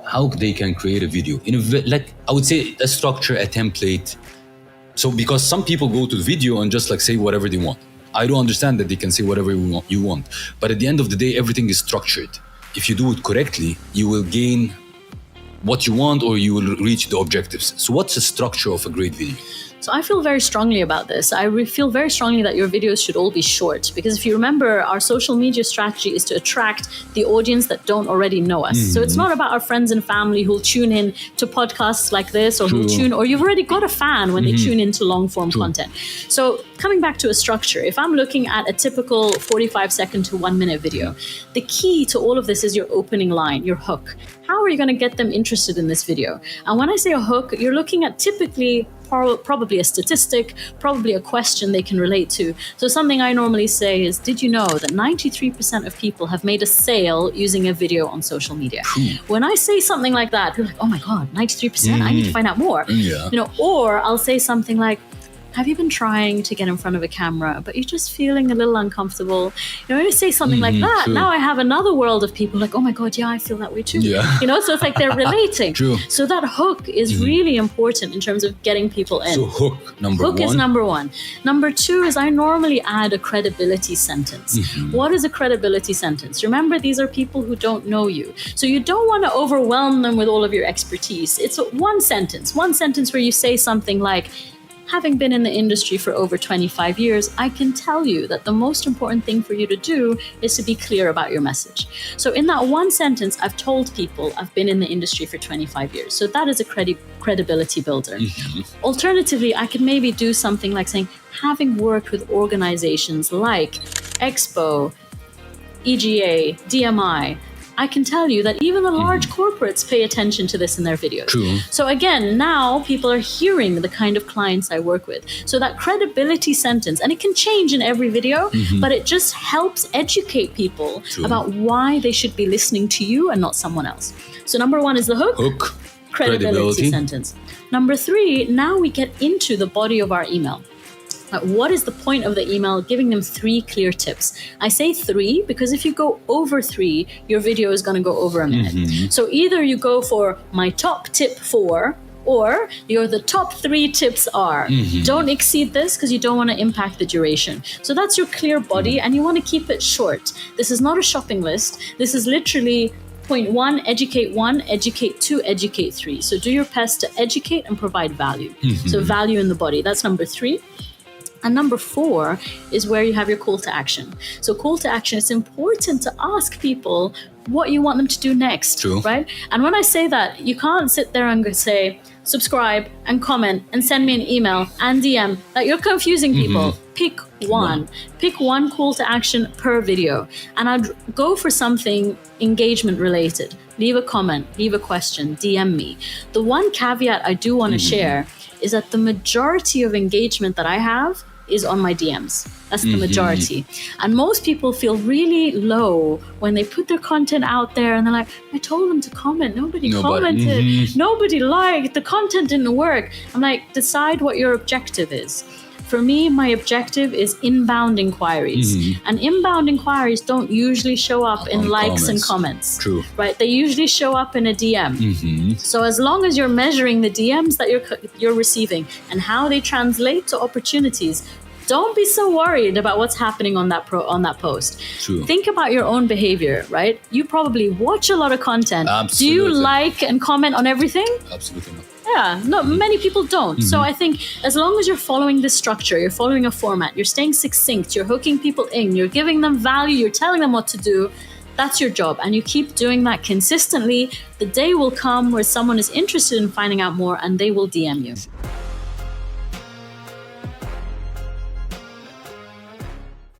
how they can create a video in like I would say a structure, a template. So because some people go to the video and just like say whatever they want. I do understand that they can say whatever you want, but at the end of the day, everything is structured. If you do it correctly, you will gain what you want or you will reach the objectives. So what's the structure of a great video? So I feel very strongly about this. I feel very strongly that your videos should all be short, because if you remember, our social media strategy is to attract the audience that don't already know us. So it's not about our friends and family who'll tune in to podcasts like this, or or you've already got a fan when they tune into long form content. So coming back to a structure, if I'm looking at a typical 45-second to 1 minute video, the key to all of this is your opening line, your hook. How are you going to get them interested in this video? And when I say a hook, you're looking at typically probably a statistic, probably a question they can relate to. So something I normally say is, did you know that 93% of people have made a sale using a video on social media? When I say something like that, people are like, oh my God, 93%, I need to find out more. You know, or I'll say something like, have you been trying to get in front of a camera, but you're just feeling a little uncomfortable? You know, when you say something like that, now I have another world of people like, oh my God, yeah, I feel that way too. You know, so it's like they're relating. So that hook is really important in terms of getting people in. So hook, number one. Hook is number one. Number two is I normally add a credibility sentence. What is a credibility sentence? Remember, these are people who don't know you. So you don't want to overwhelm them with all of your expertise. It's one sentence where you say something like, having been in the industry for over 25 years, I can tell you that the most important thing for you to do is to be clear about your message. So in that one sentence, I've told people I've been in the industry for 25 years. So that is a credibility builder. Alternatively, I could maybe do something like saying, having worked with organizations like Expo, EGA, DMI, I can tell you that even the large corporates pay attention to this in their videos. So again, now people are hearing the kind of clients I work with. So that credibility sentence, and it can change in every video, but it just helps educate people about why they should be listening to you and not someone else. So number one is the hook. Credibility sentence. Number three, now we get into the body of our email. What is the point of the email? Giving them 3 clear tips. I say 3 because if you go over 3, your video is going to go over a minute. So either you go for my top tip 4, or the top 3 tips are. Don't exceed this because you don't want to impact the duration. So that's your clear body, and you want to keep it short. This is not a shopping list. This is literally point 1, educate 2, educate 3. So do your best to educate and provide value. So value in the body. That's number 3. And number 4 is where you have your call to action. So call to action, it's important to ask people what you want them to do next, right? And when I say that, you can't sit there and say, subscribe and comment and send me an email and DM. Like, you're confusing people. Pick one. Pick one call to action per video. And I'd go for something engagement related. Leave a comment, leave a question, DM me. The one caveat I do want to share is that the majority of engagement that I have is on my DMs. That's the majority. And most people feel really low when they put their content out there and they're like, I told them to comment. Nobody commented. Nobody liked. The content didn't work. I'm like, decide what your objective is. For me, my objective is inbound inquiries. And inbound inquiries don't usually show up in likes and comments. Right? They usually show up in a DM. So as long as you're measuring the DMs that you're receiving and how they translate to opportunities, don't be so worried about what's happening on that post. Think about your own behavior, right? You probably watch a lot of content. Do you like and comment on everything? Absolutely not. Yeah, no, many people don't. So I think as long as you're following this structure, you're following a format, you're staying succinct, you're hooking people in, you're giving them value, you're telling them what to do, that's your job. And you keep doing that consistently, the day will come where someone is interested in finding out more and they will DM you.